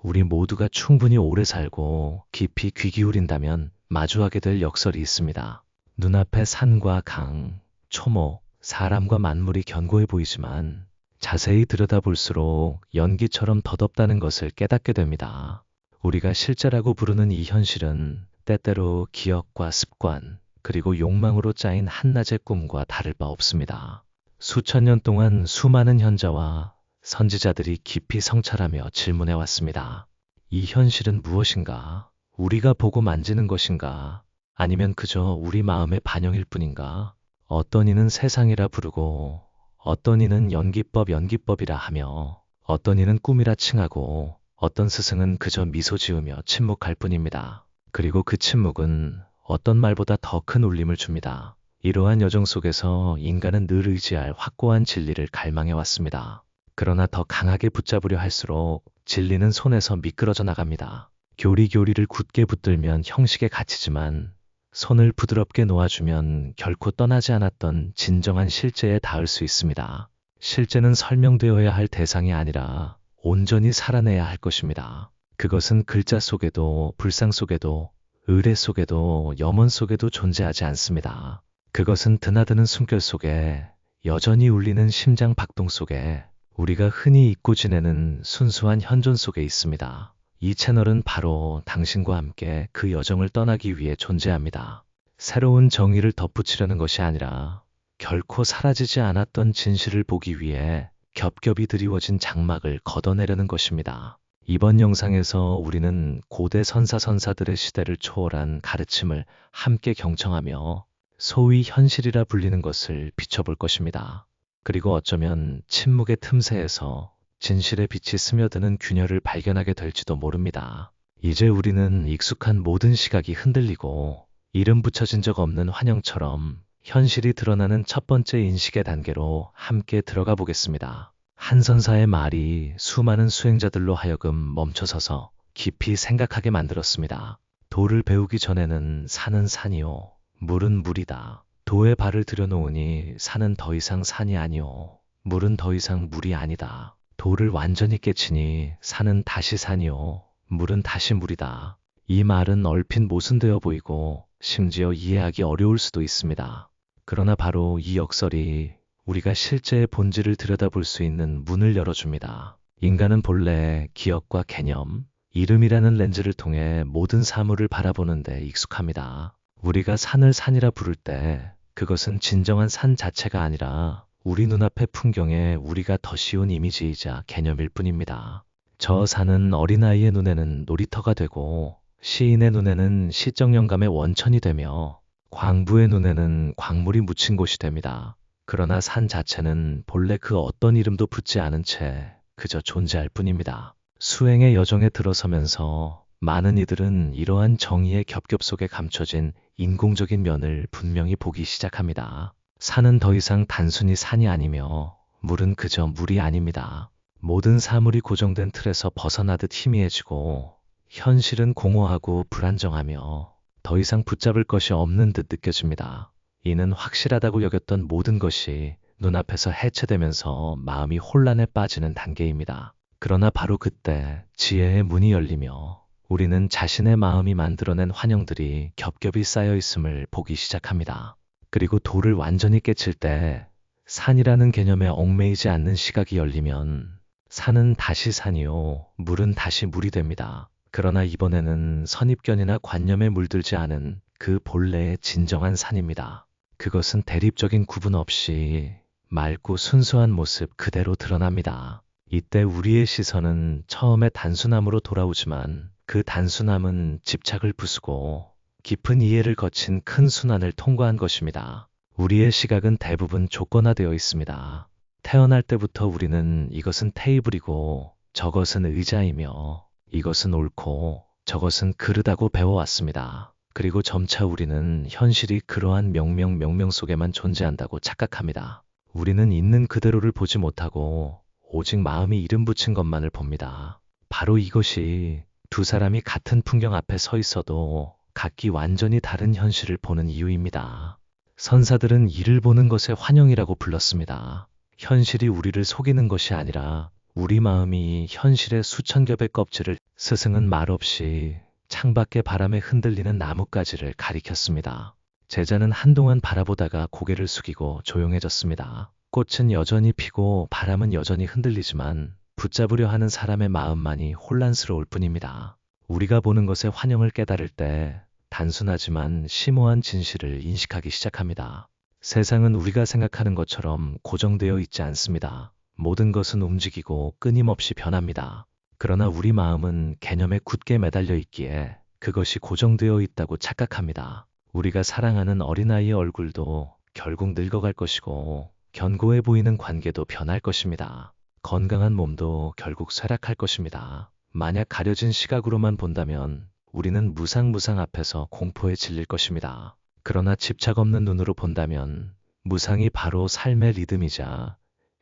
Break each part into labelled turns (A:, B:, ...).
A: 우리 모두가 충분히 오래 살고 깊이 귀 기울인다면 마주하게 될 역설이 있습니다. 눈앞에 산과 강, 초목, 사람과 만물이 견고해 보이지만 자세히 들여다볼수록 연기처럼 덧없다는 것을 깨닫게 됩니다. 우리가 실제라고 부르는 이 현실은 때때로 기억과 습관, 그리고 욕망으로 짜인 한낮의 꿈과 다를 바 없습니다. 수천 년 동안 수많은 현자와 선지자들이 깊이 성찰하며 질문해 왔습니다. 이 현실은 무엇인가? 우리가 보고 만지는 것인가? 아니면 그저 우리 마음의 반영일 뿐인가? 어떤 이는 세상이라 부르고 어떤 이는 연기법이라 하며 어떤 이는 꿈이라 칭하고 어떤 스승은 그저 미소 지으며 침묵할 뿐입니다. 그리고 그 침묵은 어떤 말보다 더 큰 울림을 줍니다. 이러한 여정 속에서 인간은 늘 의지할 확고한 진리를 갈망해 왔습니다. 그러나 더 강하게 붙잡으려 할수록 진리는 손에서 미끄러져 나갑니다. 교리를 굳게 붙들면 형식에 갇히지만 손을 부드럽게 놓아주면 결코 떠나지 않았던 진정한 실제에 닿을 수 있습니다. 실제는 설명되어야 할 대상이 아니라 온전히 살아내야 할 것입니다. 그것은 글자 속에도 불상 속에도 의례 속에도 염원 속에도 존재하지 않습니다. 그것은 드나드는 숨결 속에 여전히 울리는 심장 박동 속에 우리가 흔히 잊고 지내는 순수한 현존 속에 있습니다. 이 채널은 바로 당신과 함께 그 여정을 떠나기 위해 존재합니다. 새로운 정의를 덧붙이려는 것이 아니라 결코 사라지지 않았던 진실을 보기 위해 겹겹이 드리워진 장막을 걷어내려는 것입니다. 이번 영상에서 우리는 고대 선사들의 시대를 초월한 가르침을 함께 경청하며 소위 현실이라 불리는 것을 비춰볼 것입니다. 그리고 어쩌면 침묵의 틈새에서 진실의 빛이 스며드는 균열을 발견하게 될지도 모릅니다. 이제 우리는 익숙한 모든 시각이 흔들리고 이름 붙여진 적 없는 환영처럼 현실이 드러나는 첫 번째 인식의 단계로 함께 들어가 보겠습니다. 한 선사의 말이 수많은 수행자들로 하여금 멈춰서서 깊이 생각하게 만들었습니다. 도를 배우기 전에는 산은 산이요, 물은 물이다. 도에 발을 들여놓으니 산은 더 이상 산이 아니요, 물은 더 이상 물이 아니다. 도를 완전히 깨치니 산은 다시 산이요, 물은 다시 물이다. 이 말은 얼핏 모순되어 보이고 심지어 이해하기 어려울 수도 있습니다. 그러나 바로 이 역설이 우리가 실제의 본질을 들여다볼 수 있는 문을 열어줍니다. 인간은 본래 기억과 개념, 이름이라는 렌즈를 통해 모든 사물을 바라보는데 익숙합니다. 우리가 산을 산이라 부를 때 그것은 진정한 산 자체가 아니라 우리 눈앞의 풍경에 우리가 더 씌운 이미지이자 개념일 뿐입니다. 저 산은 어린아이의 눈에는 놀이터가 되고 시인의 눈에는 시적 영감의 원천이 되며 광부의 눈에는 광물이 묻힌 곳이 됩니다. 그러나 산 자체는 본래 그 어떤 이름도 붙지 않은 채 그저 존재할 뿐입니다. 수행의 여정에 들어서면서 많은 이들은 이러한 정의의 겹겹 속에 감춰진 인공적인 면을 분명히 보기 시작합니다. 산은 더 이상 단순히 산이 아니며 물은 그저 물이 아닙니다. 모든 사물이 고정된 틀에서 벗어나듯 희미해지고 현실은 공허하고 불안정하며 더 이상 붙잡을 것이 없는 듯 느껴집니다. 이는 확실하다고 여겼던 모든 것이 눈앞에서 해체되면서 마음이 혼란에 빠지는 단계입니다. 그러나 바로 그때 지혜의 문이 열리며 우리는 자신의 마음이 만들어낸 환영들이 겹겹이 쌓여 있음을 보기 시작합니다. 그리고 도를 완전히 깨칠 때 산이라는 개념에 얽매이지 않는 시각이 열리면 산은 다시 산이요, 물은 다시 물이 됩니다. 그러나 이번에는 선입견이나 관념에 물들지 않은 그 본래의 진정한 산입니다. 그것은 대립적인 구분 없이 맑고 순수한 모습 그대로 드러납니다. 이때 우리의 시선은 처음에 단순함으로 돌아오지만 그 단순함은 집착을 부수고 깊은 이해를 거친 큰 순환을 통과한 것입니다. 우리의 시각은 대부분 조건화되어 있습니다. 태어날 때부터 우리는 이것은 테이블이고 저것은 의자이며 이것은 옳고 저것은 그르다고 배워왔습니다. 그리고 점차 우리는 현실이 그러한 명명 속에만 존재한다고 착각합니다. 우리는 있는 그대로를 보지 못하고 오직 마음이 이름 붙인 것만을 봅니다. 바로 이것이 두 사람이 같은 풍경 앞에 서 있어도 각기 완전히 다른 현실을 보는 이유입니다. 선사들은 이를 보는 것에 환영이라고 불렀습니다. 현실이 우리를 속이는 것이 아니라 우리 마음이 현실의 수천 겹의 껍질을 스승은 말없이 창밖에 바람에 흔들리는 나뭇가지를 가리켰습니다. 제자는 한동안 바라보다가 고개를 숙이고 조용해졌습니다. 꽃은 여전히 피고 바람은 여전히 흔들리지만 붙잡으려 하는 사람의 마음만이 혼란스러울 뿐입니다. 우리가 보는 것의 환영을 깨달을 때 단순하지만 심오한 진실을 인식하기 시작합니다. 세상은 우리가 생각하는 것처럼 고정되어 있지 않습니다. 모든 것은 움직이고 끊임없이 변합니다. 그러나 우리 마음은 개념에 굳게 매달려 있기에 그것이 고정되어 있다고 착각합니다. 우리가 사랑하는 어린아이의 얼굴도 결국 늙어갈 것이고 견고해 보이는 관계도 변할 것입니다. 건강한 몸도 결국 쇠락할 것입니다. 만약 가려진 시각으로만 본다면 우리는 무상무상 앞에서 공포에 질릴 것입니다. 그러나 집착 없는 눈으로 본다면 무상이 바로 삶의 리듬이자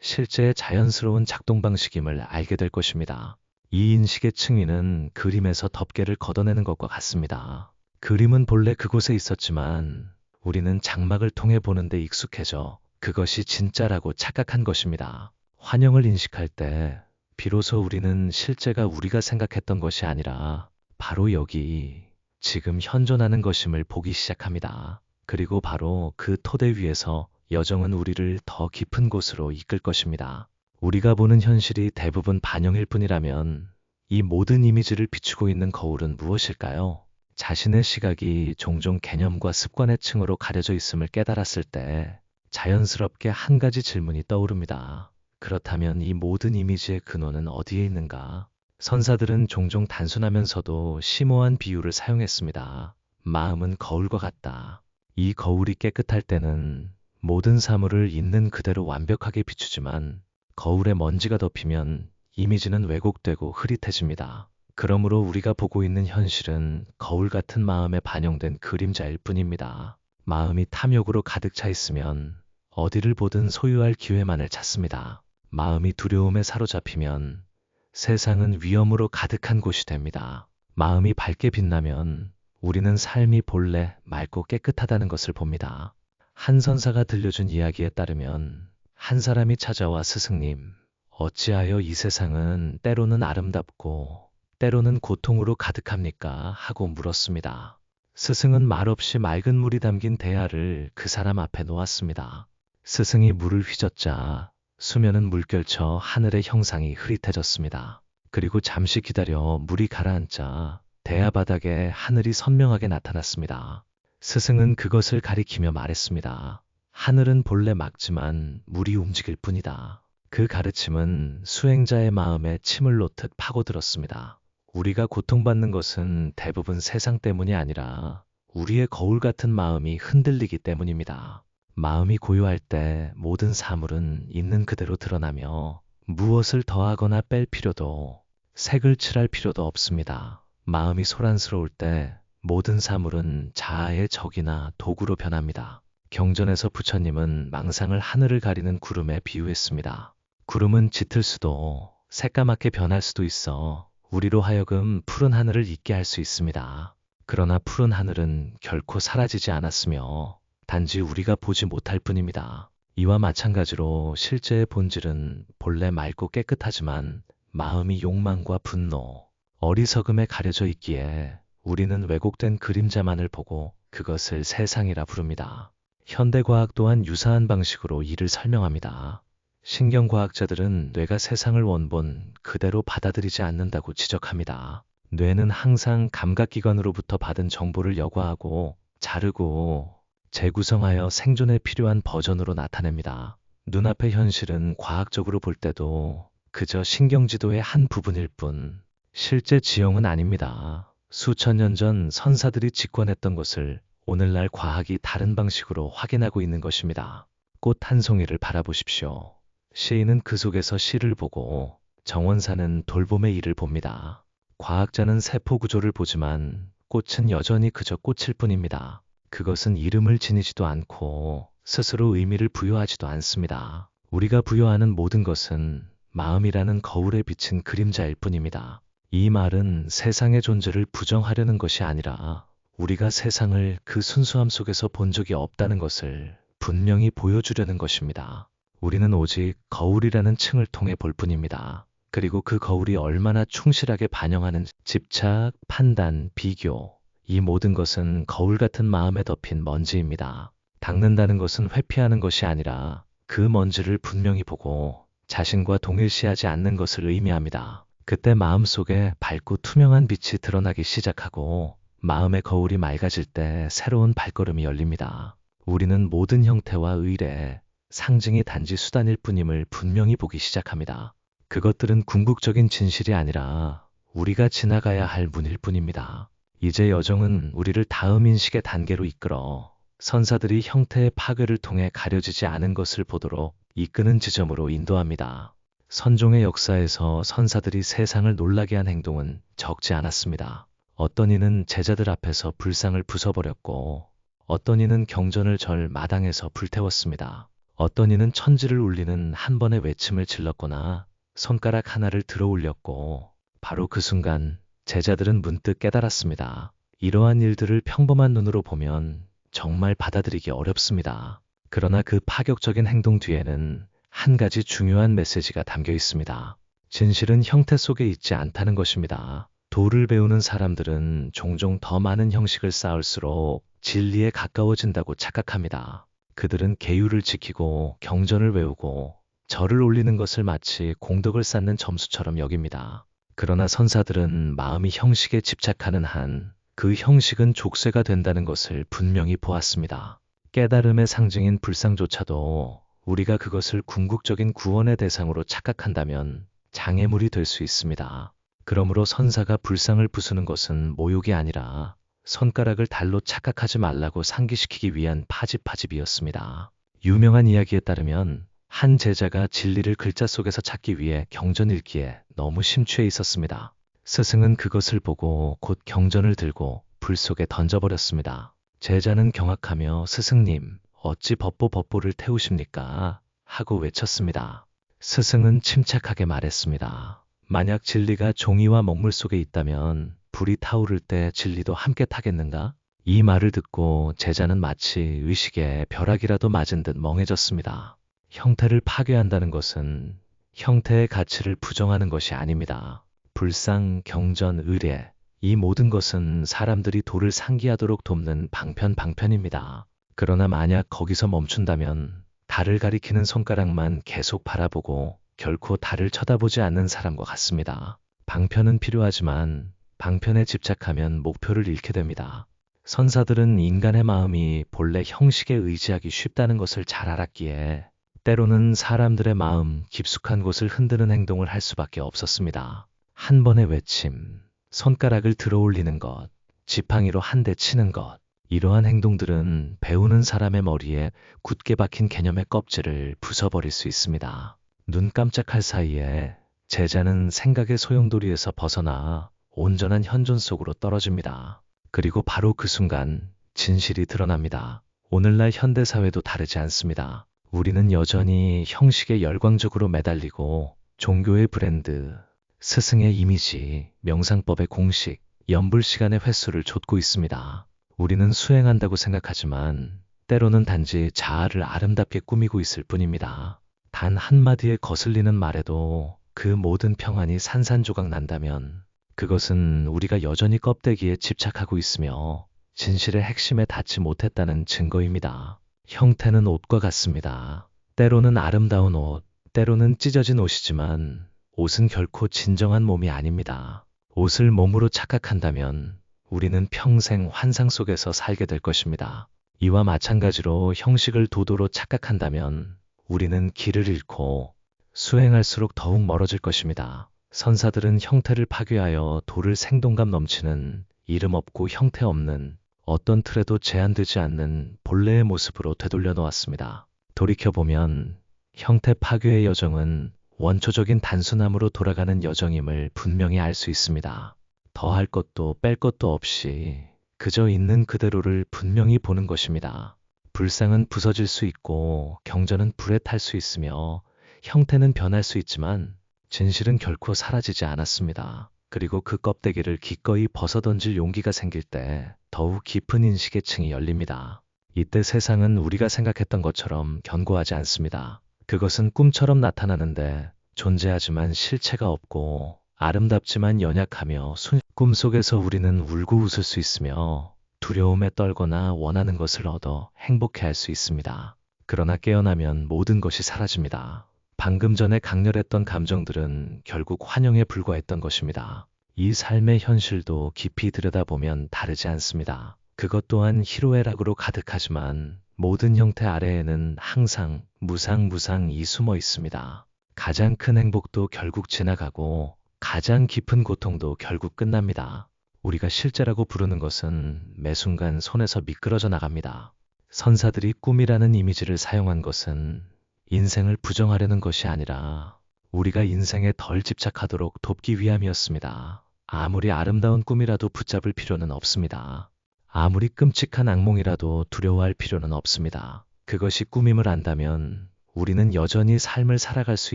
A: 실제의 자연스러운 작동 방식임을 알게 될 것입니다. 이 인식의 층위는 그림에서 덮개를 걷어내는 것과 같습니다. 그림은 본래 그곳에 있었지만 우리는 장막을 통해 보는데 익숙해져 그것이 진짜라고 착각한 것입니다. 환영을 인식할 때 비로소 우리는 실제가 우리가 생각했던 것이 아니라 바로 여기 지금 현존하는 것임을 보기 시작합니다. 그리고 바로 그 토대 위에서 여정은 우리를 더 깊은 곳으로 이끌 것입니다. 우리가 보는 현실이 대부분 반영일 뿐이라면 이 모든 이미지를 비추고 있는 거울은 무엇일까요? 자신의 시각이 종종 개념과 습관의 층으로 가려져 있음을 깨달았을 때 자연스럽게 한 가지 질문이 떠오릅니다. 그렇다면 이 모든 이미지의 근원은 어디에 있는가? 선사들은 종종 단순하면서도 심오한 비유를 사용했습니다. 마음은 거울과 같다. 이 거울이 깨끗할 때는 모든 사물을 있는 그대로 완벽하게 비추지만 거울에 먼지가 덮이면 이미지는 왜곡되고 흐릿해집니다. 그러므로 우리가 보고 있는 현실은 거울 같은 마음에 반영된 그림자일 뿐입니다. 마음이 탐욕으로 가득 차 있으면 어디를 보든 소유할 기회만을 찾습니다. 마음이 두려움에 사로잡히면 세상은 위험으로 가득한 곳이 됩니다. 마음이 밝게 빛나면 우리는 삶이 본래 맑고 깨끗하다는 것을 봅니다. 한 선사가 들려준 이야기에 따르면 한 사람이 찾아와 스승님, 어찌하여 이 세상은 때로는 아름답고 때로는 고통으로 가득합니까? 하고 물었습니다. 스승은 말없이 맑은 물이 담긴 대야를 그 사람 앞에 놓았습니다. 스승이 물을 휘젓자 수면은 물결쳐 하늘의 형상이 흐릿해졌습니다. 그리고 잠시 기다려 물이 가라앉자 대야 바닥에 하늘이 선명하게 나타났습니다. 스승은 그것을 가리키며 말했습니다. 하늘은 본래 맑지만 물이 움직일 뿐이다. 그 가르침은 수행자의 마음에 침을 놓듯 파고들었습니다. 우리가 고통받는 것은 대부분 세상 때문이 아니라 우리의 거울 같은 마음이 흔들리기 때문입니다. 마음이 고요할 때 모든 사물은 있는 그대로 드러나며 무엇을 더하거나 뺄 필요도 색을 칠할 필요도 없습니다. 마음이 소란스러울 때 모든 사물은 자아의 적이나 도구로 변합니다. 경전에서 부처님은 망상을 하늘을 가리는 구름에 비유했습니다. 구름은 짙을 수도 새까맣게 변할 수도 있어 우리로 하여금 푸른 하늘을 잊게 할 수 있습니다. 그러나 푸른 하늘은 결코 사라지지 않았으며 단지 우리가 보지 못할 뿐입니다. 이와 마찬가지로 실제의 본질은 본래 맑고 깨끗하지만 마음이 욕망과 분노, 어리석음에 가려져 있기에 우리는 왜곡된 그림자만을 보고 그것을 세상이라 부릅니다. 현대과학 또한 유사한 방식으로 이를 설명합니다. 신경과학자들은 뇌가 세상을 원본 그대로 받아들이지 않는다고 지적합니다. 뇌는 항상 감각기관으로부터 받은 정보를 여과하고 자르고 재구성하여 생존에 필요한 버전으로 나타냅니다. 눈앞의 현실은 과학적으로 볼 때도 그저 신경지도의 한 부분일 뿐 실제 지형은 아닙니다. 수천 년 전 선사들이 직관했던 것을 오늘날 과학이 다른 방식으로 확인하고 있는 것입니다. 꽃 한 송이를 바라보십시오. 시인은 그 속에서 시를 보고 정원사는 돌봄의 일을 봅니다. 과학자는 세포 구조를 보지만 꽃은 여전히 그저 꽃일 뿐입니다. 그것은 이름을 지니지도 않고 스스로 의미를 부여하지도 않습니다. 우리가 부여하는 모든 것은 마음이라는 거울에 비친 그림자일 뿐입니다. 이 말은 세상의 존재를 부정하려는 것이 아니라 우리가 세상을 그 순수함 속에서 본 적이 없다는 것을 분명히 보여주려는 것입니다. 우리는 오직 거울이라는 층을 통해 볼 뿐입니다. 그리고 그 거울이 얼마나 충실하게 반영하는 집착, 판단, 비교, 이 모든 것은 거울 같은 마음에 덮인 먼지입니다. 닦는다는 것은 회피하는 것이 아니라 그 먼지를 분명히 보고 자신과 동일시하지 않는 것을 의미합니다. 그때 마음속에 밝고 투명한 빛이 드러나기 시작하고 마음의 거울이 맑아질 때 새로운 발걸음이 열립니다. 우리는 모든 형태와 의례, 상징이 단지 수단일 뿐임을 분명히 보기 시작합니다. 그것들은 궁극적인 진실이 아니라 우리가 지나가야 할 문일 뿐입니다. 이제 여정은 우리를 다음 인식의 단계로 이끌어 선사들이 형태의 파괴를 통해 가려지지 않은 것을 보도록 이끄는 지점으로 인도합니다. 선종의 역사에서 선사들이 세상을 놀라게 한 행동은 적지 않았습니다. 어떤 이는 제자들 앞에서 불상을 부숴버렸고, 어떤 이는 경전을 절 마당에서 불태웠습니다. 어떤 이는 천지를 울리는 한 번의 외침을 질렀거나 손가락 하나를 들어 올렸고, 바로 그 순간 제자들은 문득 깨달았습니다. 이러한 일들을 평범한 눈으로 보면 정말 받아들이기 어렵습니다. 그러나 그 파격적인 행동 뒤에는 한 가지 중요한 메시지가 담겨 있습니다. 진실은 형태 속에 있지 않다는 것입니다. 도를 배우는 사람들은 종종 더 많은 형식을 쌓을수록 진리에 가까워진다고 착각합니다. 그들은 계율을 지키고 경전을 외우고 절을 올리는 것을 마치 공덕을 쌓는 점수처럼 여깁니다. 그러나 선사들은 마음이 형식에 집착하는 한 그 형식은 족쇄가 된다는 것을 분명히 보았습니다. 깨달음의 상징인 불상조차도 우리가 그것을 궁극적인 구원의 대상으로 착각한다면 장애물이 될 수 있습니다. 그러므로 선사가 불상을 부수는 것은 모욕이 아니라 손가락을 달로 착각하지 말라고 상기시키기 위한 파집이었습니다. 유명한 이야기에 따르면 한 제자가 진리를 글자 속에서 찾기 위해 경전 읽기에 너무 심취해 있었습니다. 스승은 그것을 보고 곧 경전을 들고 불 속에 던져버렸습니다. 제자는 경악하며 스승님, 어찌 법보를 태우십니까? 하고 외쳤습니다. 스승은 침착하게 말했습니다. 만약 진리가 종이와 먹물 속에 있다면 불이 타오를 때 진리도 함께 타겠는가? 이 말을 듣고 제자는 마치 의식에 벼락이라도 맞은 듯 멍해졌습니다. 형태를 파괴한다는 것은 형태의 가치를 부정하는 것이 아닙니다. 불상, 경전, 의례, 이 모든 것은 사람들이 도를 상기하도록 돕는 방편입니다. 그러나 만약 거기서 멈춘다면 달을 가리키는 손가락만 계속 바라보고 결코 달을 쳐다보지 않는 사람과 같습니다. 방편은 필요하지만 방편에 집착하면 목표를 잃게 됩니다. 선사들은 인간의 마음이 본래 형식에 의지하기 쉽다는 것을 잘 알았기에 때로는 사람들의 마음 깊숙한 곳을 흔드는 행동을 할 수밖에 없었습니다. 한 번의 외침, 손가락을 들어 올리는 것, 지팡이로 한 대 치는 것, 이러한 행동들은 배우는 사람의 머리에 굳게 박힌 개념의 껍질을 부숴버릴 수 있습니다. 눈 깜짝할 사이에 제자는 생각의 소용돌이에서 벗어나 온전한 현존 속으로 떨어집니다. 그리고 바로 그 순간 진실이 드러납니다. 오늘날 현대사회도 다르지 않습니다. 우리는 여전히 형식에 열광적으로 매달리고 종교의 브랜드, 스승의 이미지, 명상법의 공식, 연불시간의 횟수를 좇고 있습니다. 우리는 수행한다고 생각하지만 때로는 단지 자아를 아름답게 꾸미고 있을 뿐입니다. 단 한마디에 거슬리는 말에도 그 모든 평안이 산산조각 난다면 그것은 우리가 여전히 껍데기에 집착하고 있으며 진실의 핵심에 닿지 못했다는 증거입니다. 형태는 옷과 같습니다. 때로는 아름다운 옷, 때로는 찢어진 옷이지만 옷은 결코 진정한 몸이 아닙니다. 옷을 몸으로 착각한다면 우리는 평생 환상 속에서 살게 될 것입니다. 이와 마찬가지로 형식을 도도로 착각한다면 우리는 길을 잃고 수행할수록 더욱 멀어질 것입니다. 선사들은 형태를 파괴하여 도를 생동감 넘치는 이름 없고 형태 없는 어떤 틀에도 제한되지 않는 본래의 모습으로 되돌려 놓았습니다. 돌이켜보면 형태 파괴의 여정은 원초적인 단순함으로 돌아가는 여정임을 분명히 알 수 있습니다. 더할 것도 뺄 것도 없이 그저 있는 그대로를 분명히 보는 것입니다. 불상은 부서질 수 있고 경전은 불에 탈 수 있으며 형태는 변할 수 있지만 진실은 결코 사라지지 않았습니다. 그리고 그 껍데기를 기꺼이 벗어던질 용기가 생길 때 더욱 깊은 인식의 층이 열립니다. 이때 세상은 우리가 생각했던 것처럼 견고하지 않습니다. 그것은 꿈처럼 나타나는데 존재하지만 실체가 없고 아름답지만 연약하며 꿈속에서 우리는 울고 웃을 수 있으며 두려움에 떨거나 원하는 것을 얻어 행복해할 수 있습니다. 그러나 깨어나면 모든 것이 사라집니다. 방금 전에 강렬했던 감정들은 결국 환영에 불과했던 것입니다. 이 삶의 현실도 깊이 들여다보면 다르지 않습니다. 그것 또한 희로애락으로 가득하지만 모든 형태 아래에는 항상 무상이 숨어 있습니다. 가장 큰 행복도 결국 지나가고 가장 깊은 고통도 결국 끝납니다. 우리가 실제라고 부르는 것은 매 순간 손에서 미끄러져 나갑니다. 선사들이 꿈이라는 이미지를 사용한 것은 인생을 부정하려는 것이 아니라 우리가 인생에 덜 집착하도록 돕기 위함이었습니다. 아무리 아름다운 꿈이라도 붙잡을 필요는 없습니다. 아무리 끔찍한 악몽이라도 두려워할 필요는 없습니다. 그것이 꿈임을 안다면 우리는 여전히 삶을 살아갈 수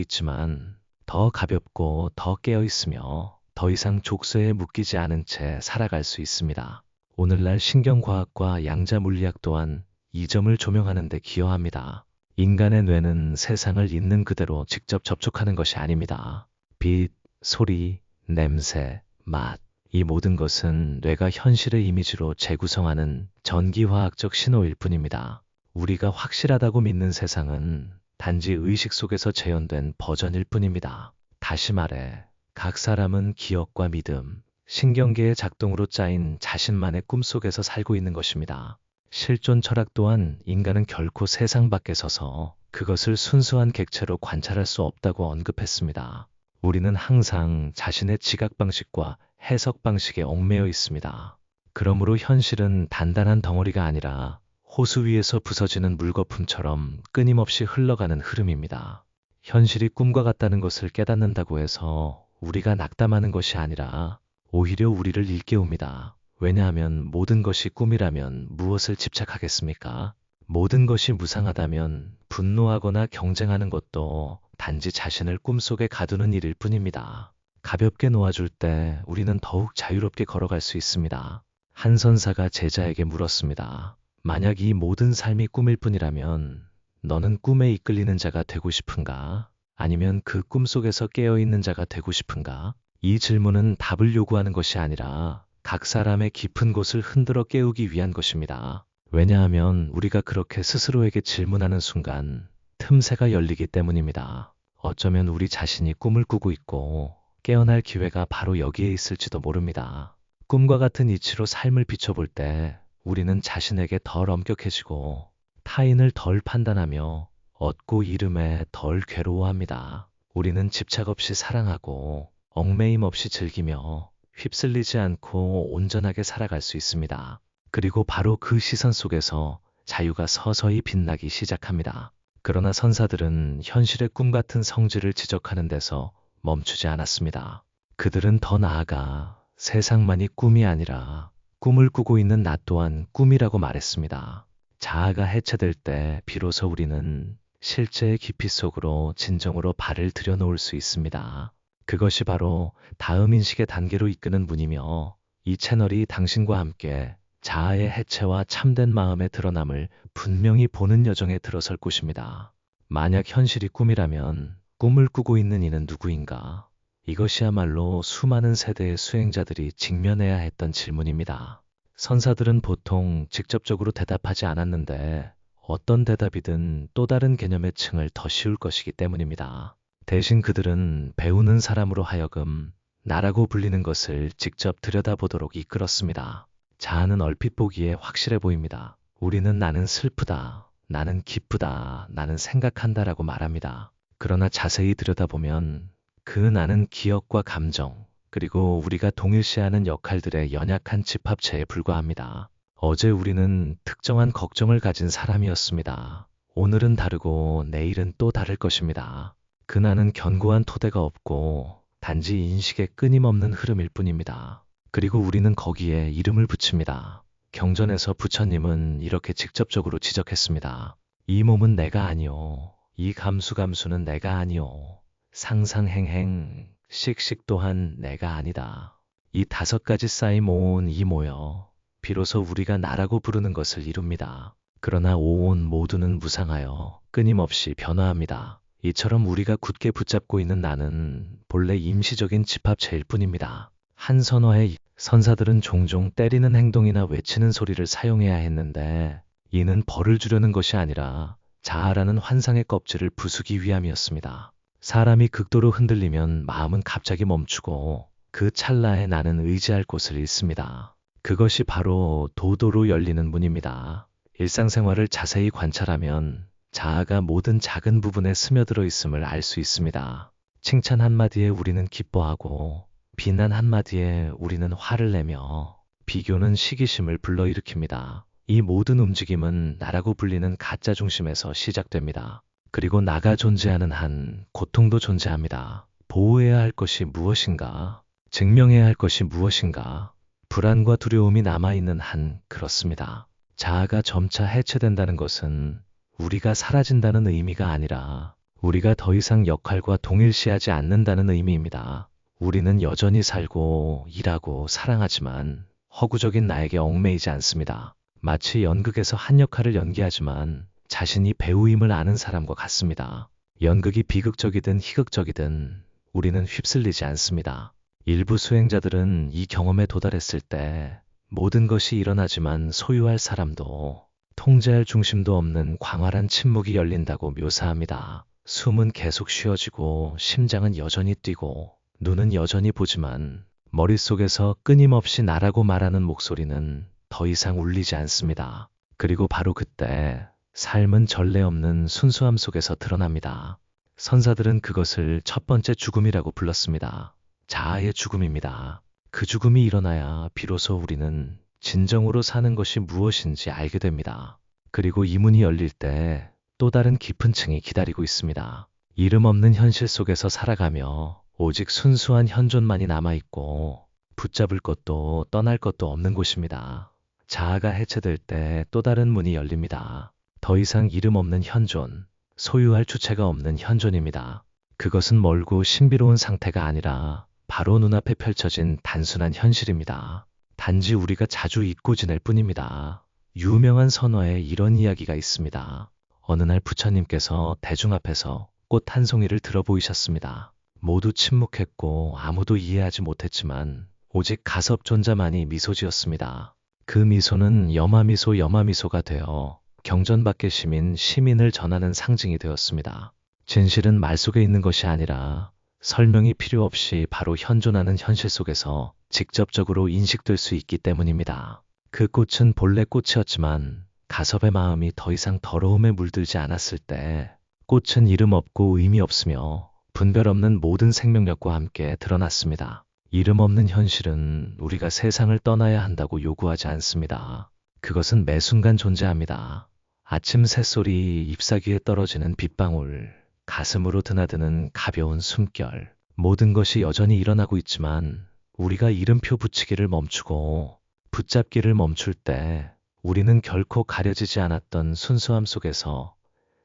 A: 있지만 더 가볍고 더 깨어 있으며 더 이상 족쇄에 묶이지 않은 채 살아갈 수 있습니다. 오늘날 신경과학과 양자물리학 또한 이 점을 조명하는 데 기여합니다. 인간의 뇌는 세상을 있는 그대로 직접 접촉하는 것이 아닙니다. 빛, 소리, 냄새, 맛, 이 모든 것은 뇌가 현실의 이미지로 재구성하는 전기화학적 신호일 뿐입니다. 우리가 확실하다고 믿는 세상은 단지 의식 속에서 재현된 버전일 뿐입니다. 다시 말해, 각 사람은 기억과 믿음, 신경계의 작동으로 짜인 자신만의 꿈속에서 살고 있는 것입니다. 실존 철학 또한 인간은 결코 세상 밖에 서서 그것을 순수한 객체로 관찰할 수 없다고 언급했습니다. 우리는 항상 자신의 지각 방식과 해석 방식에 얽매여 있습니다. 그러므로 현실은 단단한 덩어리가 아니라 호수 위에서 부서지는 물거품처럼 끊임없이 흘러가는 흐름입니다. 현실이 꿈과 같다는 것을 깨닫는다고 해서 우리가 낙담하는 것이 아니라 오히려 우리를 일깨웁니다. 왜냐하면 모든 것이 꿈이라면 무엇을 집착하겠습니까? 모든 것이 무상하다면 분노하거나 경쟁하는 것도 단지 자신을 꿈속에 가두는 일일 뿐입니다. 가볍게 놓아줄 때 우리는 더욱 자유롭게 걸어갈 수 있습니다. 한 선사가 제자에게 물었습니다. 만약 이 모든 삶이 꿈일 뿐이라면 너는 꿈에 이끌리는 자가 되고 싶은가? 아니면 그 꿈속에서 깨어있는 자가 되고 싶은가? 이 질문은 답을 요구하는 것이 아니라 각 사람의 깊은 곳을 흔들어 깨우기 위한 것입니다. 왜냐하면 우리가 그렇게 스스로에게 질문하는 순간 틈새가 열리기 때문입니다. 어쩌면 우리 자신이 꿈을 꾸고 있고 깨어날 기회가 바로 여기에 있을지도 모릅니다. 꿈과 같은 이치로 삶을 비춰볼 때 우리는 자신에게 덜 엄격해지고 타인을 덜 판단하며 얻고 잃음에 덜 괴로워합니다. 우리는 집착 없이 사랑하고 얽매임 없이 즐기며 휩쓸리지 않고 온전하게 살아갈 수 있습니다. 그리고 바로 그 시선 속에서 자유가 서서히 빛나기 시작합니다. 그러나 선사들은 현실의 꿈 같은 성질을 지적하는 데서 멈추지 않았습니다. 그들은 더 나아가 세상만이 꿈이 아니라 꿈을 꾸고 있는 나 또한 꿈이라고 말했습니다. 자아가 해체될 때 비로소 우리는 실제의 깊이 속으로 진정으로 발을 들여놓을 수 있습니다. 그것이 바로 다음 인식의 단계로 이끄는 문이며 이 채널이 당신과 함께 자아의 해체와 참된 마음의 드러남을 분명히 보는 여정에 들어설 곳입니다. 만약 현실이 꿈이라면 꿈을 꾸고 있는 이는 누구인가? 이것이야말로 수많은 세대의 수행자들이 직면해야 했던 질문입니다. 선사들은 보통 직접적으로 대답하지 않았는데 어떤 대답이든 또 다른 개념의 층을 더 씌울 것이기 때문입니다. 대신 그들은 배우는 사람으로 하여금 나라고 불리는 것을 직접 들여다보도록 이끌었습니다. 자아는 얼핏 보기에 확실해 보입니다. 우리는 나는 슬프다, 나는 기쁘다, 나는 생각한다라고 말합니다. 그러나 자세히 들여다보면 그 나는 기억과 감정, 그리고 우리가 동일시하는 역할들의 연약한 집합체에 불과합니다. 어제 우리는 특정한 걱정을 가진 사람이었습니다. 오늘은 다르고 내일은 또 다를 것입니다. 그 나는 견고한 토대가 없고 단지 인식의 끊임없는 흐름일 뿐입니다. 그리고 우리는 거기에 이름을 붙입니다. 경전에서 부처님은 이렇게 직접적으로 지적했습니다. 이 몸은 내가 아니오. 이 감수는 내가 아니오. 상상행행, 씩씩 또한 내가 아니다. 이 5가지 쌓이 모은 이 모여 비로소 우리가 나라고 부르는 것을 이룹니다. 그러나 오온 모두는 무상하여 끊임없이 변화합니다. 이처럼 우리가 굳게 붙잡고 있는 나는 본래 임시적인 집합체일 뿐입니다. 한 선화의 선사들은 종종 때리는 행동이나 외치는 소리를 사용해야 했는데 이는 벌을 주려는 것이 아니라 자아라는 환상의 껍질을 부수기 위함이었습니다. 사람이 극도로 흔들리면 마음은 갑자기 멈추고 그 찰나에 나는 의지할 곳을 잃습니다. 그것이 바로 도도로 열리는 문입니다. 일상생활을 자세히 관찰하면 자아가 모든 작은 부분에 스며들어 있음을 알 수 있습니다. 칭찬 한마디에 우리는 기뻐하고 비난 한마디에 우리는 화를 내며 비교는 시기심을 불러일으킵니다. 이 모든 움직임은 나라고 불리는 가짜 중심에서 시작됩니다. 그리고 나가 존재하는 한 고통도 존재합니다. 보호해야 할 것이 무엇인가? 증명해야 할 것이 무엇인가? 불안과 두려움이 남아있는 한 그렇습니다. 자아가 점차 해체된다는 것은 우리가 사라진다는 의미가 아니라 우리가 더 이상 역할과 동일시하지 않는다는 의미입니다. 우리는 여전히 살고 일하고 사랑하지만 허구적인 나에게 얽매이지 않습니다. 마치 연극에서 한 역할을 연기하지만 자신이 배우임을 아는 사람과 같습니다. 연극이 비극적이든 희극적이든 우리는 휩쓸리지 않습니다. 일부 수행자들은 이 경험에 도달했을 때 모든 것이 일어나지만 소유할 사람도 통제할 중심도 없는 광활한 침묵이 열린다고 묘사합니다. 숨은 계속 쉬어지고 심장은 여전히 뛰고 눈은 여전히 보지만 머릿속에서 끊임없이 나라고 말하는 목소리는 더 이상 울리지 않습니다. 그리고 바로 그때 삶은 전례 없는 순수함 속에서 드러납니다. 선사들은 그것을 첫 번째 죽음이라고 불렀습니다. 자아의 죽음입니다. 그 죽음이 일어나야 비로소 우리는 진정으로 사는 것이 무엇인지 알게 됩니다. 그리고 이 문이 열릴 때 또 다른 깊은 층이 기다리고 있습니다. 이름 없는 현실 속에서 살아가며 오직 순수한 현존만이 남아있고 붙잡을 것도 떠날 것도 없는 곳입니다. 자아가 해체될 때 또 다른 문이 열립니다. 더 이상 이름 없는 현존, 소유할 주체가 없는 현존입니다. 그것은 멀고 신비로운 상태가 아니라 바로 눈앞에 펼쳐진 단순한 현실입니다. 단지 우리가 자주 잊고 지낼 뿐입니다. 유명한 선화에 이런 이야기가 있습니다. 어느 날 부처님께서 대중 앞에서 꽃 한 송이를 들어 보이셨습니다. 모두 침묵했고 아무도 이해하지 못했지만 오직 가섭존자만이 미소 지었습니다. 그 미소는 염화미소가 되어 경전 밖의 시민을 전하는 상징이 되었습니다. 진실은 말 속에 있는 것이 아니라 설명이 필요 없이 바로 현존하는 현실 속에서 직접적으로 인식될 수 있기 때문입니다. 그 꽃은 본래 꽃이었지만 가섭의 마음이 더 이상 더러움에 물들지 않았을 때 꽃은 이름 없고 의미 없으며 분별 없는 모든 생명력과 함께 드러났습니다. 이름 없는 현실은 우리가 세상을 떠나야 한다고 요구하지 않습니다. 그것은 매 순간 존재합니다. 아침 새소리, 잎사귀에 떨어지는 빗방울, 가슴으로 드나드는 가벼운 숨결, 모든 것이 여전히 일어나고 있지만 우리가 이름표 붙이기를 멈추고 붙잡기를 멈출 때 우리는 결코 가려지지 않았던 순수함 속에서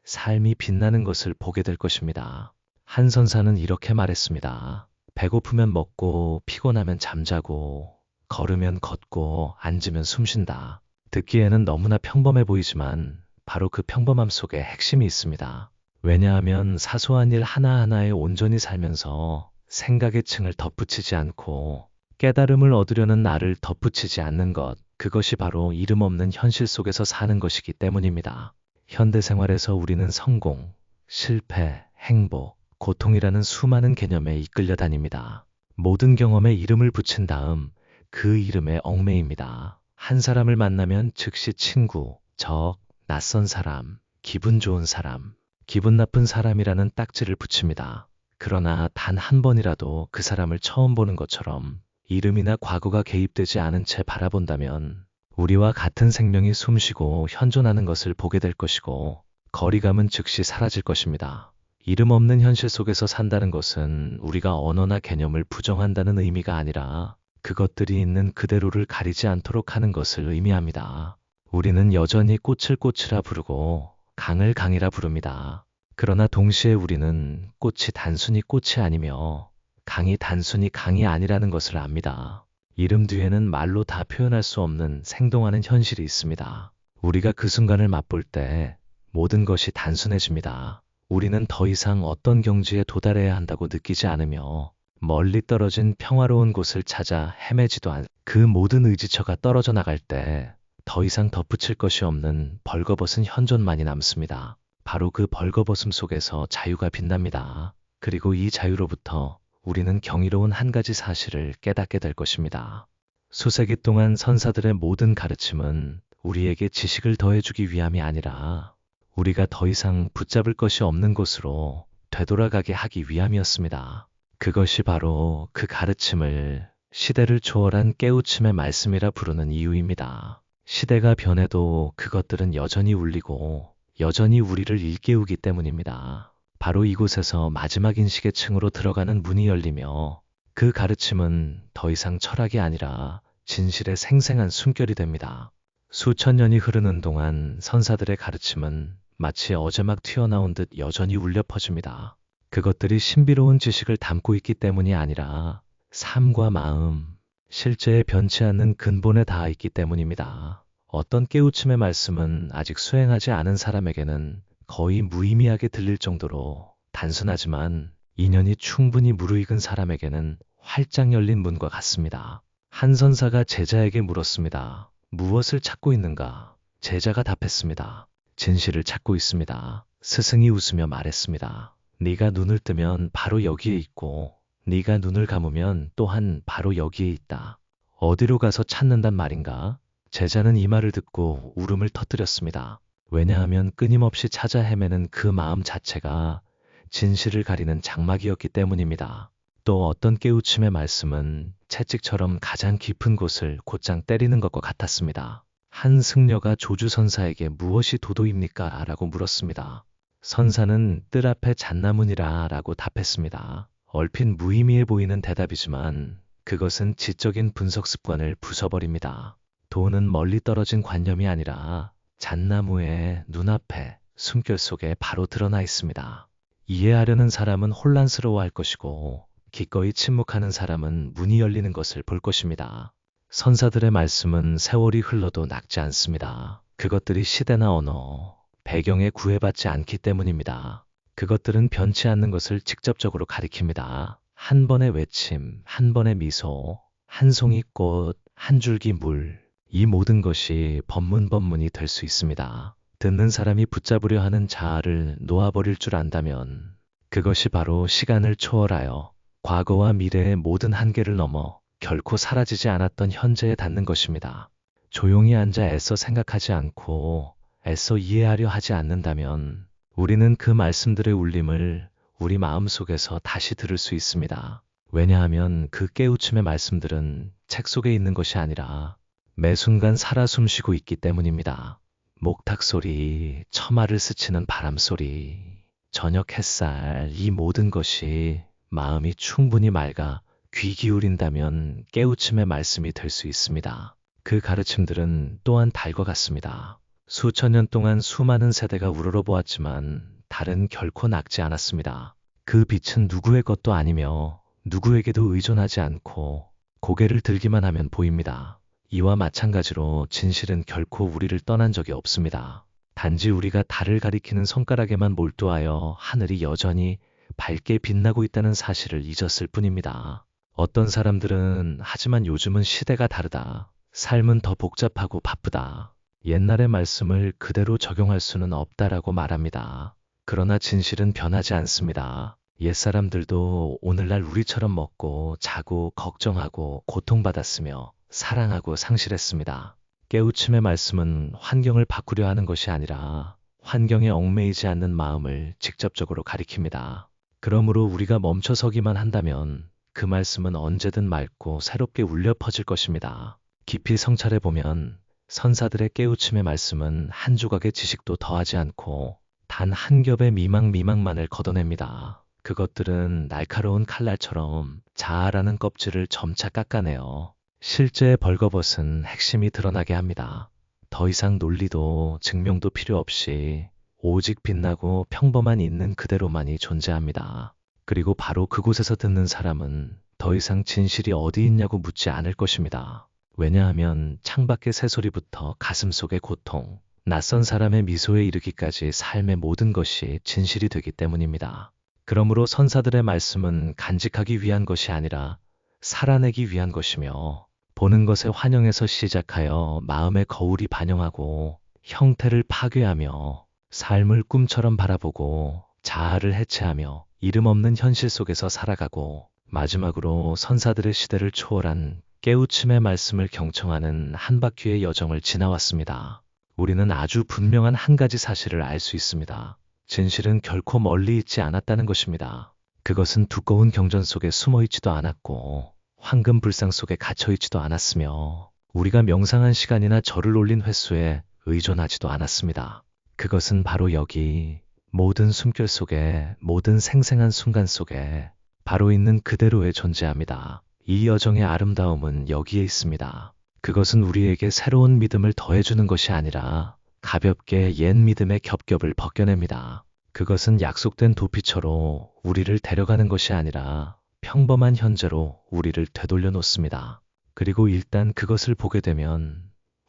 A: 삶이 빛나는 것을 보게 될 것입니다. 한 선사는 이렇게 말했습니다. 배고프면 먹고 피곤하면 잠자고 걸으면 걷고 앉으면 숨쉰다. 듣기에는 너무나 평범해 보이지만 바로 그 평범함 속에 핵심이 있습니다. 왜냐하면 사소한 일 하나하나에 온전히 살면서 생각의 층을 덧붙이지 않고 깨달음을 얻으려는 나를 덧붙이지 않는 것, 그것이 바로 이름 없는 현실 속에서 사는 것이기 때문입니다. 현대생활에서 우리는 성공, 실패, 행복, 고통이라는 수많은 개념에 이끌려 다닙니다. 모든 경험에 이름을 붙인 다음 그 이름에 얽매입니다. 한 사람을 만나면 즉시 친구, 적, 낯선 사람, 기분 좋은 사람, 기분 나쁜 사람이라는 딱지를 붙입니다. 그러나 단 한 번이라도 그 사람을 처음 보는 것처럼 이름이나 과거가 개입되지 않은 채 바라본다면 우리와 같은 생명이 숨쉬고 현존하는 것을 보게 될 것이고 거리감은 즉시 사라질 것입니다. 이름 없는 현실 속에서 산다는 것은 우리가 언어나 개념을 부정한다는 의미가 아니라 그것들이 있는 그대로를 가리지 않도록 하는 것을 의미합니다. 우리는 여전히 꽃을 꽃이라 부르고 강을 강이라 부릅니다. 그러나 동시에 우리는 꽃이 단순히 꽃이 아니며 강이 단순히 강이 아니라는 것을 압니다. 이름 뒤에는 말로 다 표현할 수 없는 생동하는 현실이 있습니다. 우리가 그 순간을 맛볼 때 모든 것이 단순해집니다. 우리는 더 이상 어떤 경지에 도달해야 한다고 느끼지 않으며 멀리 떨어진 평화로운 곳을 찾아 헤매지도 않. 그 모든 의지처가 떨어져 나갈 때 더 이상 덧붙일 것이 없는 벌거벗은 현존만이 남습니다. 바로 그 벌거벗음 속에서 자유가 빛납니다. 그리고 이 자유로부터 우리는 경이로운 한 가지 사실을 깨닫게 될 것입니다. 수세기 동안 선사들의 모든 가르침은 우리에게 지식을 더해주기 위함이 아니라 우리가 더 이상 붙잡을 것이 없는 곳으로 되돌아가게 하기 위함이었습니다. 그것이 바로 그 가르침을 시대를 초월한 깨우침의 말씀이라 부르는 이유입니다. 시대가 변해도 그것들은 여전히 울리고 여전히 우리를 일깨우기 때문입니다. 바로 이곳에서 마지막 인식의 층으로 들어가는 문이 열리며 그 가르침은 더 이상 철학이 아니라 진실의 생생한 숨결이 됩니다. 수천 년이 흐르는 동안 선사들의 가르침은 마치 어제 막 튀어나온 듯 여전히 울려 퍼집니다. 그것들이 신비로운 지식을 담고 있기 때문이 아니라 삶과 마음, 실제에 변치 않는 근본에 닿아 있기 때문입니다. 어떤 깨우침의 말씀은 아직 수행하지 않은 사람에게는 거의 무의미하게 들릴 정도로 단순하지만 인연이 충분히 무르익은 사람에게는 활짝 열린 문과 같습니다. 한 선사가 제자에게 물었습니다. 무엇을 찾고 있는가? 제자가 답했습니다. 진실을 찾고 있습니다. 스승이 웃으며 말했습니다. 네가 눈을 뜨면 바로 여기에 있고 네가 눈을 감으면 또한 바로 여기에 있다. 어디로 가서 찾는단 말인가? 제자는 이 말을 듣고 울음을 터뜨렸습니다. 왜냐하면 끊임없이 찾아 헤매는 그 마음 자체가 진실을 가리는 장막이었기 때문입니다. 또 어떤 깨우침의 말씀은 채찍처럼 가장 깊은 곳을 곧장 때리는 것과 같았습니다. 한 승려가 조주선사에게 무엇이 도도입니까? 라고 물었습니다. 선사는 뜰 앞에 잣나무니라 라고 답했습니다. 얼핏 무의미해 보이는 대답이지만 그것은 지적인 분석 습관을 부숴버립니다. 도는 멀리 떨어진 관념이 아니라 잣나무의 눈앞에 숨결 속에 바로 드러나 있습니다. 이해하려는 사람은 혼란스러워할 것이고 기꺼이 침묵하는 사람은 문이 열리는 것을 볼 것입니다. 선사들의 말씀은 세월이 흘러도 낡지 않습니다. 그것들이 시대나 언어, 배경에 구애받지 않기 때문입니다. 그것들은 변치 않는 것을 직접적으로 가리킵니다. 한 번의 외침, 한 번의 미소, 한 송이 꽃, 한 줄기 물, 이 모든 것이 법문이 될 수 있습니다. 듣는 사람이 붙잡으려 하는 자아를 놓아버릴 줄 안다면 그것이 바로 시간을 초월하여 과거와 미래의 모든 한계를 넘어 결코 사라지지 않았던 현재에 닿는 것입니다. 조용히 앉아 애써 생각하지 않고 애써 이해하려 하지 않는다면 우리는 그 말씀들의 울림을 우리 마음속에서 다시 들을 수 있습니다. 왜냐하면 그 깨우침의 말씀들은 책 속에 있는 것이 아니라 매 순간 살아 숨쉬고 있기 때문입니다. 목탁 소리, 처마를 스치는 바람 소리, 저녁 햇살, 이 모든 것이 마음이 충분히 맑아 귀 기울인다면 깨우침의 말씀이 될 수 있습니다. 그 가르침들은 또한 달과 같습니다. 수천 년 동안 수많은 세대가 우러러보았지만 달은 결코 낡지 않았습니다. 그 빛은 누구의 것도 아니며 누구에게도 의존하지 않고 고개를 들기만 하면 보입니다. 이와 마찬가지로 진실은 결코 우리를 떠난 적이 없습니다. 단지 우리가 달을 가리키는 손가락에만 몰두하여 하늘이 여전히 밝게 빛나고 있다는 사실을 잊었을 뿐입니다. 어떤 사람들은 하지만 요즘은 시대가 다르다. 삶은 더 복잡하고 바쁘다. 옛날의 말씀을 그대로 적용할 수는 없다라고 말합니다. 그러나 진실은 변하지 않습니다. 옛사람들도 오늘날 우리처럼 먹고 자고 걱정하고 고통받았으며 사랑하고 상실했습니다. 깨우침의 말씀은 환경을 바꾸려 하는 것이 아니라 환경에 얽매이지 않는 마음을 직접적으로 가리킵니다. 그러므로 우리가 멈춰서기만 한다면 그 말씀은 언제든 맑고 새롭게 울려 퍼질 것입니다. 깊이 성찰해 보면 선사들의 깨우침의 말씀은 한 조각의 지식도 더하지 않고 단 한 겹의 미망만을 걷어냅니다. 그것들은 날카로운 칼날처럼 자아라는 껍질을 점차 깎아내어 실제의 벌거벗은 핵심이 드러나게 합니다. 더 이상 논리도 증명도 필요 없이 오직 빛나고 평범한 있는 그대로만이 존재합니다. 그리고 바로 그곳에서 듣는 사람은 더 이상 진실이 어디 있냐고 묻지 않을 것입니다. 왜냐하면 창밖의 새소리부터 가슴속의 고통, 낯선 사람의 미소에 이르기까지 삶의 모든 것이 진실이 되기 때문입니다. 그러므로 선사들의 말씀은 간직하기 위한 것이 아니라 살아내기 위한 것이며 보는 것에 환영해서 시작하여 마음의 거울이 반영하고 형태를 파괴하며 삶을 꿈처럼 바라보고 자아를 해체하며 이름 없는 현실 속에서 살아가고 마지막으로 선사들의 시대를 초월한 깨우침의 말씀을 경청하는 한 바퀴의 여정을 지나왔습니다. 우리는 아주 분명한 한 가지 사실을 알 수 있습니다. 진실은 결코 멀리 있지 않았다는 것입니다. 그것은 두꺼운 경전 속에 숨어 있지도 않았고 황금 불상 속에 갇혀 있지도 않았으며 우리가 명상한 시간이나 절을 올린 횟수에 의존하지도 않았습니다. 그것은 바로 여기 모든 숨결 속에 모든 생생한 순간 속에 바로 있는 그대로의 존재합니다. 이 여정의 아름다움은 여기에 있습니다. 그것은 우리에게 새로운 믿음을 더해주는 것이 아니라 가볍게 옛 믿음의 겹겹을 벗겨냅니다. 그것은 약속된 도피처로 우리를 데려가는 것이 아니라 평범한 현재로 우리를 되돌려 놓습니다. 그리고 일단 그것을 보게 되면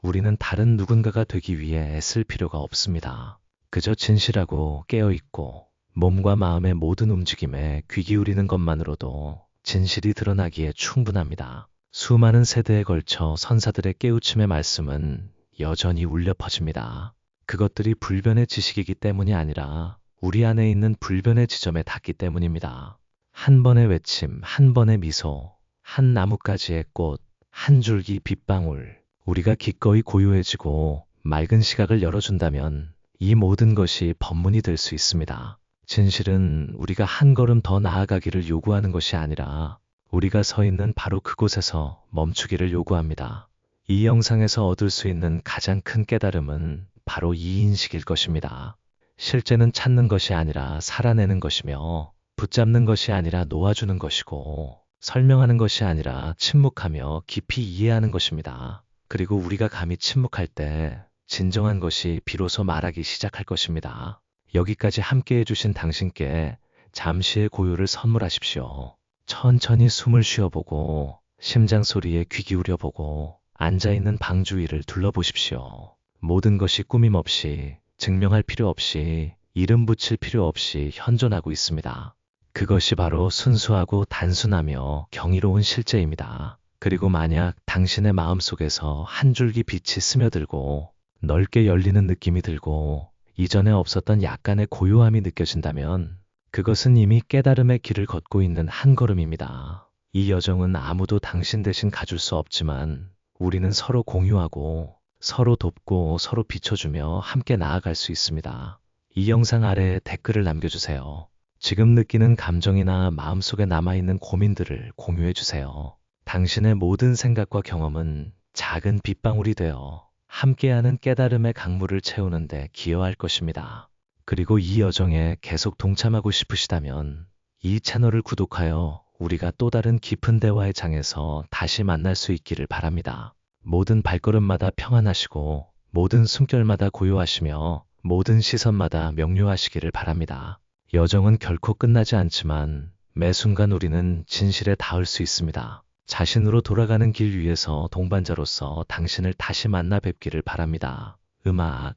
A: 우리는 다른 누군가가 되기 위해 애쓸 필요가 없습니다. 그저 진실하고 깨어있고 몸과 마음의 모든 움직임에 귀 기울이는 것만으로도 진실이 드러나기에 충분합니다. 수많은 세대에 걸쳐 선사들의 깨우침의 말씀은 여전히 울려 퍼집니다. 그것들이 불변의 지식이기 때문이 아니라 우리 안에 있는 불변의 지점에 닿기 때문입니다. 한 번의 외침, 한 번의 미소, 한 나뭇가지의 꽃, 한 줄기 빗방울, 우리가 기꺼이 고요해지고 맑은 시각을 열어준다면 이 모든 것이 법문이 될 수 있습니다. 진실은 우리가 한 걸음 더 나아가기를 요구하는 것이 아니라 우리가 서 있는 바로 그곳에서 멈추기를 요구합니다. 이 영상에서 얻을 수 있는 가장 큰 깨달음은 바로 이 인식일 것입니다. 실제는 찾는 것이 아니라 살아내는 것이며 붙잡는 것이 아니라 놓아주는 것이고 설명하는 것이 아니라 침묵하며 깊이 이해하는 것입니다. 그리고 우리가 감히 침묵할 때 진정한 것이 비로소 말하기 시작할 것입니다. 여기까지 함께 해주신 당신께 잠시의 고요를 선물하십시오. 천천히 숨을 쉬어보고 심장 소리에 귀 기울여보고 앉아있는 방 주위를 둘러보십시오. 모든 것이 꾸밈 없이 증명할 필요 없이 이름 붙일 필요 없이 현존하고 있습니다. 그것이 바로 순수하고 단순하며 경이로운 실제입니다. 그리고 만약 당신의 마음속에서 한 줄기 빛이 스며들고 넓게 열리는 느낌이 들고 이전에 없었던 약간의 고요함이 느껴진다면 그것은 이미 깨달음의 길을 걷고 있는 한 걸음입니다. 이 여정은 아무도 당신 대신 가줄 수 없지만 우리는 서로 공유하고 서로 돕고 서로 비춰주며 함께 나아갈 수 있습니다. 이 영상 아래에 댓글을 남겨주세요. 지금 느끼는 감정이나 마음속에 남아있는 고민들을 공유해주세요. 당신의 모든 생각과 경험은 작은 빗방울이 되어 함께하는 깨달음의 강물을 채우는데 기여할 것입니다. 그리고 이 여정에 계속 동참하고 싶으시다면 이 채널을 구독하여 우리가 또 다른 깊은 대화의 장에서 다시 만날 수 있기를 바랍니다. 모든 발걸음마다 평안하시고 모든 숨결마다 고요하시며 모든 시선마다 명료하시기를 바랍니다. 여정은 결코 끝나지 않지만 매 순간 우리는 진실에 닿을 수 있습니다. 자신으로 돌아가는 길 위에서 동반자로서 당신을 다시 만나 뵙기를 바랍니다. 음악